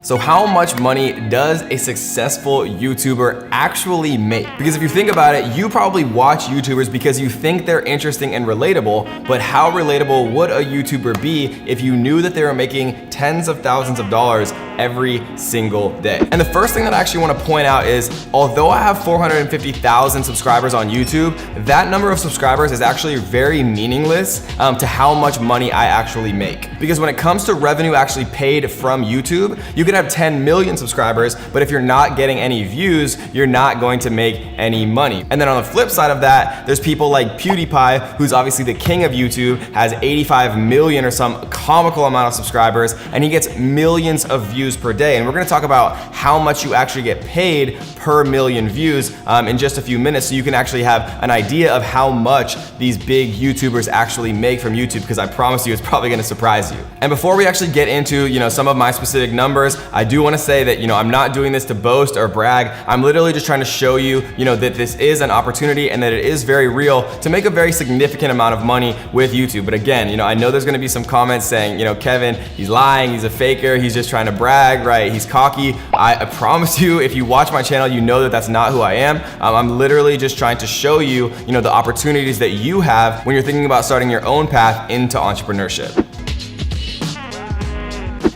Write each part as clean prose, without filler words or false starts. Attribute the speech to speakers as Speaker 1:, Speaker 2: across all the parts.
Speaker 1: So how much money does a successful YouTuber actually make? Because if you think about it, you probably watch YouTubers because you think they're interesting and relatable, but how relatable would a YouTuber be if you knew that they were making tens of thousands of dollars every single day? And the first thing that I actually want to point out is, although I have 450,000 subscribers on YouTube, that number of subscribers is actually very meaningless to how much money I actually make. Because when it comes to revenue actually paid from YouTube, you can have 10 million subscribers, but if you're not getting any views, you're not going to make any money. And then on the flip side of that, there's people like PewDiePie, who's obviously the king of YouTube, has 85 million or some comical amount of subscribers, and he gets millions of views per day. And we're gonna talk about how much you actually get paid per million views in just a few minutes, so you can actually have an idea of how much these big YouTubers actually make from YouTube, because I promise you it's probably gonna surprise you. And before we actually get into some of my specific numbers, I do want to say that I'm not doing this to boast or brag. I'm literally just trying to show you that this is an opportunity and that it is very real to make a very significant amount of money with YouTube. But again, I know there's going to be some comments saying, Kevin, he's lying, he's a faker, he's just trying to brag, right? He's cocky. I promise you, if you watch my channel, you know that that's not who I am. I'm literally just trying to show you, the opportunities that you have when you're thinking about starting your own path into entrepreneurship.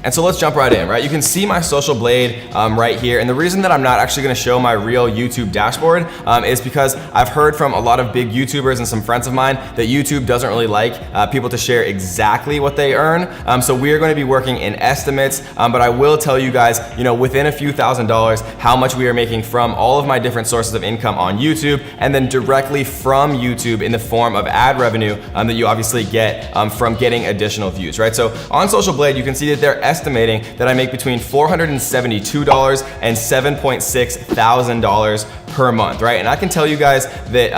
Speaker 1: And so let's jump right in, right? You can see my Social Blade right here. And the reason that I'm not actually gonna show my real YouTube dashboard is because I've heard from a lot of big YouTubers and some friends of mine that YouTube doesn't really like people to share exactly what they earn. So we are gonna be working in estimates, but I will tell you guys, within a few $1,000s, how much we are making from all of my different sources of income on YouTube, and then directly from YouTube in the form of ad revenue that you obviously get from getting additional views, right? So on Social Blade, you can see that they're estimating that I make between $472 and $7.6 thousand per month, right? And I can tell you guys that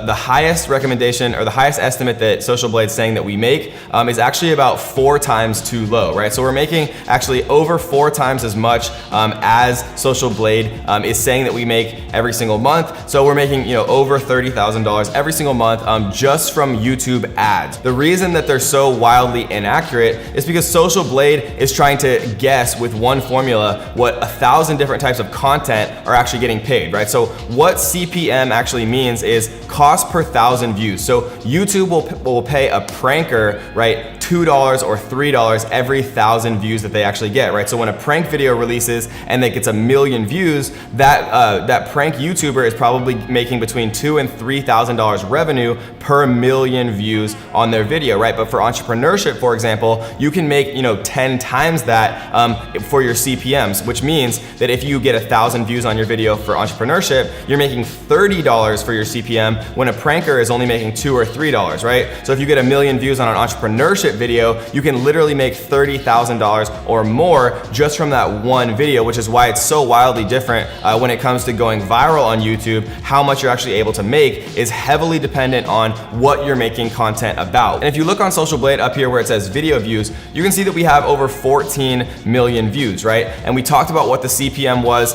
Speaker 1: the highest recommendation or the highest estimate that Social Blade's saying that we make is actually about 4 times too low, right? So we're making actually over 4 times as much as Social Blade is saying that we make every single month. So we're making over $30,000 every single month just from YouTube ads. The reason that they're so wildly inaccurate is because Social Blade is trying to guess with one formula what 1,000 different types of content are actually getting paid, right? So what CPM actually means is cost per 1,000 views. So YouTube will pay a pranker, right, $2 or $3 every 1,000 views that they actually get, right? So when a prank video releases and it gets 1 million views, that prank YouTuber is probably making between $2,000 and $3,000 revenue per million views on their video, right? But for entrepreneurship, for example, you can make 10 times that for your CPMs, which means that if you get 1,000 views on your video for entrepreneurship, you're making $30 for your CPM when a pranker is only making $2 or $3, right? So if you get 1 million views on an entrepreneurship video, you can literally make $30,000 or more just from that one video, which is why it's so wildly different when it comes to going viral on YouTube. How much you're actually able to make is heavily dependent on what you're making content about. And if you look on Social Blade up here where it says video views, you can see that we have over 14 million views, right? And we talked about what the CPM was,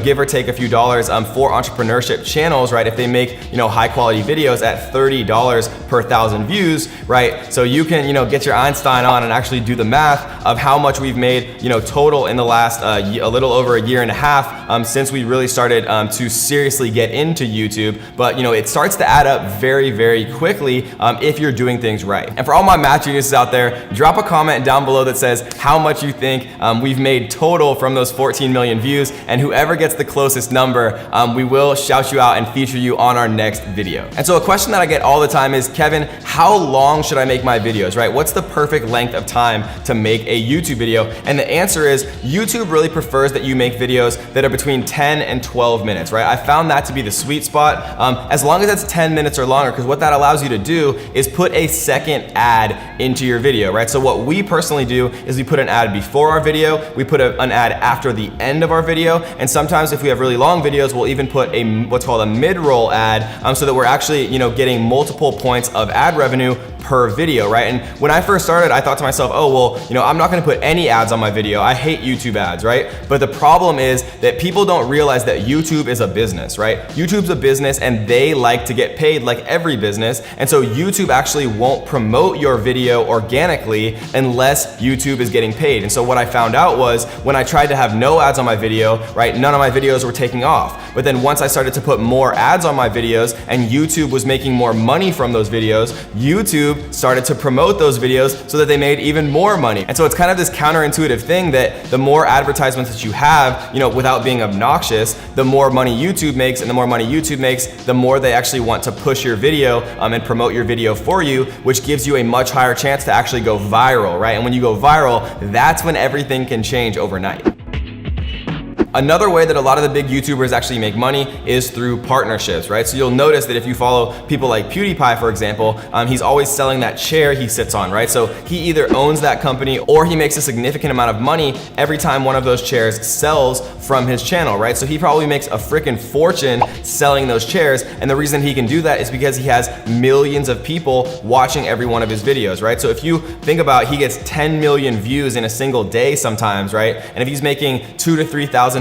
Speaker 1: give or take a few dollars for entrepreneurship channels, right? If they make, high quality videos at $30 per 1,000 views, right? So you can, get your Einstein on and actually do the math of how much we've made, total in the last a little over a year and a half since we really started to seriously get into YouTube. But it starts to add up very, very quickly if you're doing things right. And for all my math geniuses out there, drop a comment down below that says how much you think we've made total from those 14 million views, and whoever gets the closest number, we will shout you out and feature you on our next video. And so a question that I get all the time is, Kevin, how long should I make my videos, right? What's the perfect length of time to make a YouTube video? And the answer is YouTube really prefers that you make videos that are between 10 and 12 minutes, right? I found that to be the sweet spot, as long as it's 10 minutes or longer, because what that allows you to do is put a second ad into your video, right? So what we personally do is we put an ad before our video, we put an ad after the end of our video, and sometimes if we have really long videos, we'll even put what's called a mid-roll ad so that we're actually getting multiple points of ad revenue per video, right? And when I first started, I thought to myself, oh, well, I'm not gonna put any ads on my video. I hate YouTube ads, right? But the problem is that people don't realize that YouTube is a business, right? YouTube's a business and they like to get paid like every business. And so YouTube actually won't promote your video organically unless YouTube is getting paid. And so what I found out was when I tried to have no ads on my video, right, none of my videos were taking off. But then once I started to put more ads on my videos and YouTube was making more money from those videos, YouTube started to promote those videos so that they made even more money. And so it's kind of this counterintuitive thing that the more advertisements that you have, without being obnoxious, the more money YouTube makes, and the more money YouTube makes, the more they actually want to push your video and promote your video for you, which gives you a much higher chance to actually go viral, right? And when you go viral, that's when everything can change overnight. Another way that a lot of the big YouTubers actually make money is through partnerships, right? So you'll notice that if you follow people like PewDiePie, for example, he's always selling that chair he sits on, right? So he either owns that company or he makes a significant amount of money every time one of those chairs sells from his channel, right? So he probably makes a freaking fortune selling those chairs. And the reason he can do that is because he has millions of people watching every one of his videos, right? So if you think about, he gets 10 million views in a single day sometimes, right? And if he's making $2,000 to $3,000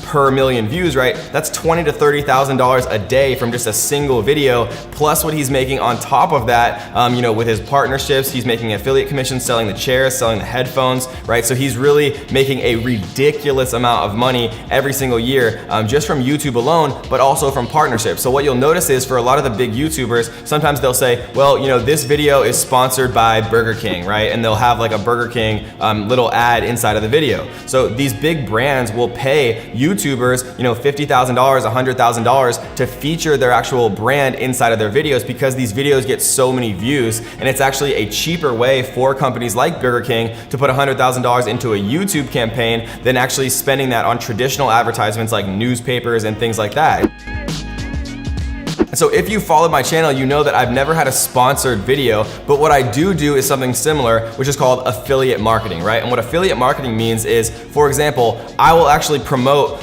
Speaker 1: per million views, right? That's $20,000 to $30,000 a day from just a single video, plus what he's making on top of that, with his partnerships. He's making affiliate commissions, selling the chairs, selling the headphones, right? So he's really making a ridiculous amount of money every single year, just from YouTube alone, but also from partnerships. So what you'll notice is for a lot of the big YouTubers, sometimes they'll say, well, this video is sponsored by Burger King, right? And they'll have like a Burger King little ad inside of the video. So these big brands will pay YouTubers, $50,000, $100,000 to feature their actual brand inside of their videos because these videos get so many views. And it's actually a cheaper way for companies like Burger King to put $100,000 into a YouTube campaign than actually spending that on traditional advertisements like newspapers and things like that. So if you followed my channel, you know that I've never had a sponsored video, but what I do is something similar, which is called affiliate marketing, right? And what affiliate marketing means is, for example, I will actually promote,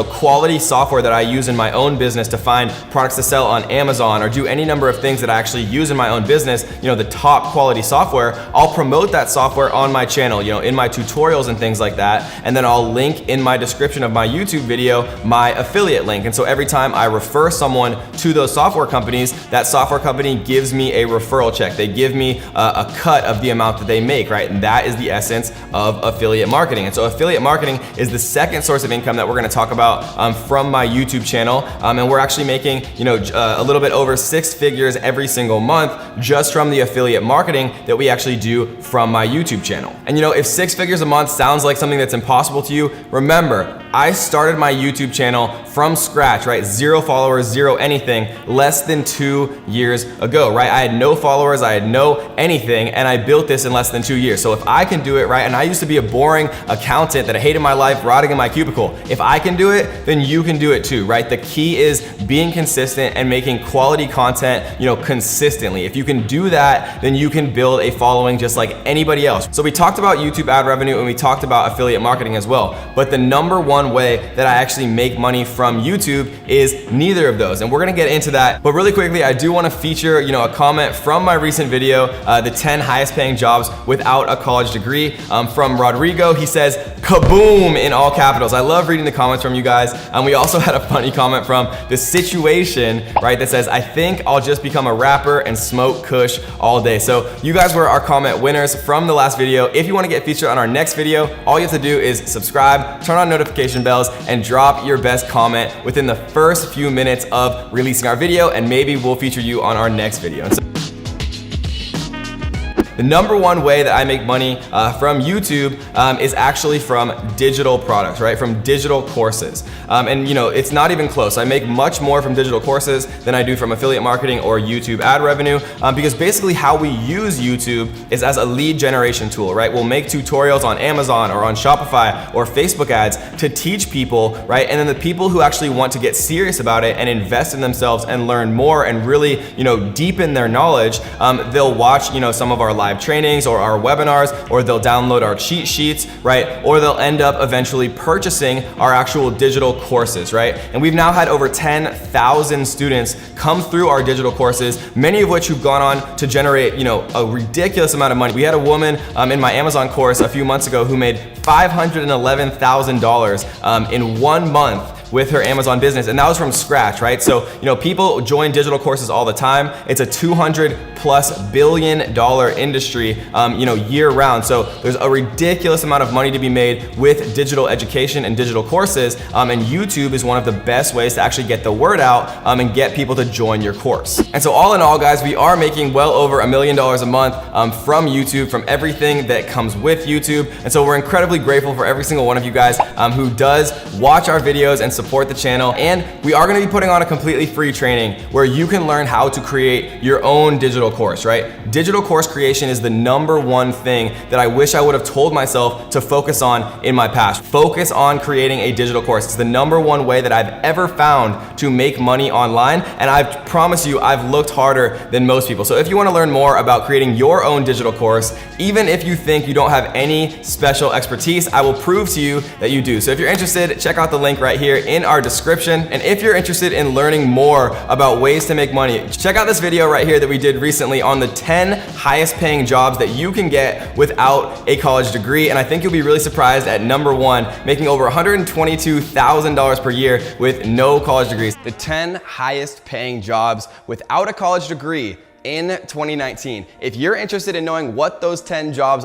Speaker 1: quality software that I use in my own business to find products to sell on Amazon or do any number of things that I actually use in my own business, the top quality software. I'll promote that software on my channel, in my tutorials and things like that. And then I'll link in my description of my YouTube video, my affiliate link. And so every time I refer someone to those software companies, that software company gives me a referral check. They give me a cut of the amount that they make, right? And that is the essence of affiliate marketing. And so affiliate marketing is the second source of income that we're gonna talk about from my YouTube channel. And we're actually making, a little bit over 6 figures every single month just from the affiliate marketing that we actually do from my YouTube channel. And if 6 figures a month sounds like something that's impossible to you, remember, I started my YouTube channel from scratch, right? 0 followers, 0 anything, less than 2 years ago, right? I had no followers, I had no anything, and I built this in less than 2 years. So if I can do it, right? And I used to be a boring accountant that I hated my life, rotting in my cubicle. If I can do it, then you can do it too, right? The key is being consistent and making quality content, consistently. If you can do that, then you can build a following just like anybody else. So we talked about YouTube ad revenue and we talked about affiliate marketing as well. But the number one way that I actually make money from YouTube is neither of those. And we're gonna get into that. But really quickly, I do wanna feature, a comment from my recent video, the 10 highest paying jobs without a college degree, from Rodrigo. He says, kaboom, in all capitals. I love reading the comments from you guys. And we also had a funny comment from The Situation, right, that says, I think I'll just become a rapper and smoke kush all day. So you guys were our comment winners from the last video. If you wanna get featured on our next video, all you have to do is subscribe, turn on notification bells, and drop your best comment within the first few minutes of releasing our video, and maybe we'll feature you on our next video. The number one way that I make money from YouTube is actually from digital products, right? From digital courses. And it's not even close. I make much more from digital courses than I do from affiliate marketing or YouTube ad revenue, because basically how we use YouTube is as a lead generation tool, right? We'll make tutorials on Amazon or on Shopify or Facebook ads to teach people, right? And then the people who actually want to get serious about it and invest in themselves and learn more and really, deepen their knowledge, they'll watch, some of our live trainings or our webinars, or they'll download our cheat sheets, right? Or they'll end up eventually purchasing our actual digital courses, right? And we've now had over 10,000 students come through our digital courses, many of which who've gone on to generate, a ridiculous amount of money. We had a woman in my Amazon course a few months ago who made $511,000 in 1 month with her Amazon business, and that was from scratch, right? So, people join digital courses all the time. It's a $200+ billion industry, year round. So there's a ridiculous amount of money to be made with digital education and digital courses, and YouTube is one of the best ways to actually get the word out and get people to join your course. And so all in all, guys, we are making well over $1 million a month from YouTube, from everything that comes with YouTube. And so we're incredibly grateful for every single one of you guys who does watch our videos and support the channel. And we are going to be putting on a completely free training where you can learn how to create your own digital course, right? Digital course creation is the #1 thing that I wish I would have told myself to focus on in my past. Focus on creating a digital course. It's the #1 way that I've ever found to make money online, and I promise you I've looked harder than most people. So if you want to learn more about creating your own digital course, even if you think you don't have any special expertise, I will prove to you that you do. So if you're interested, check out the link right here in our description. And if you're interested in learning more about ways to make money, check out this video right here that we did recently on the 10 highest paying jobs that you can get without a college degree. And I think you'll be really surprised at #1, making over $122,000 per year with no college degrees. The 10 highest paying jobs without a college degree in 2019. If you're interested in knowing what those 10 jobs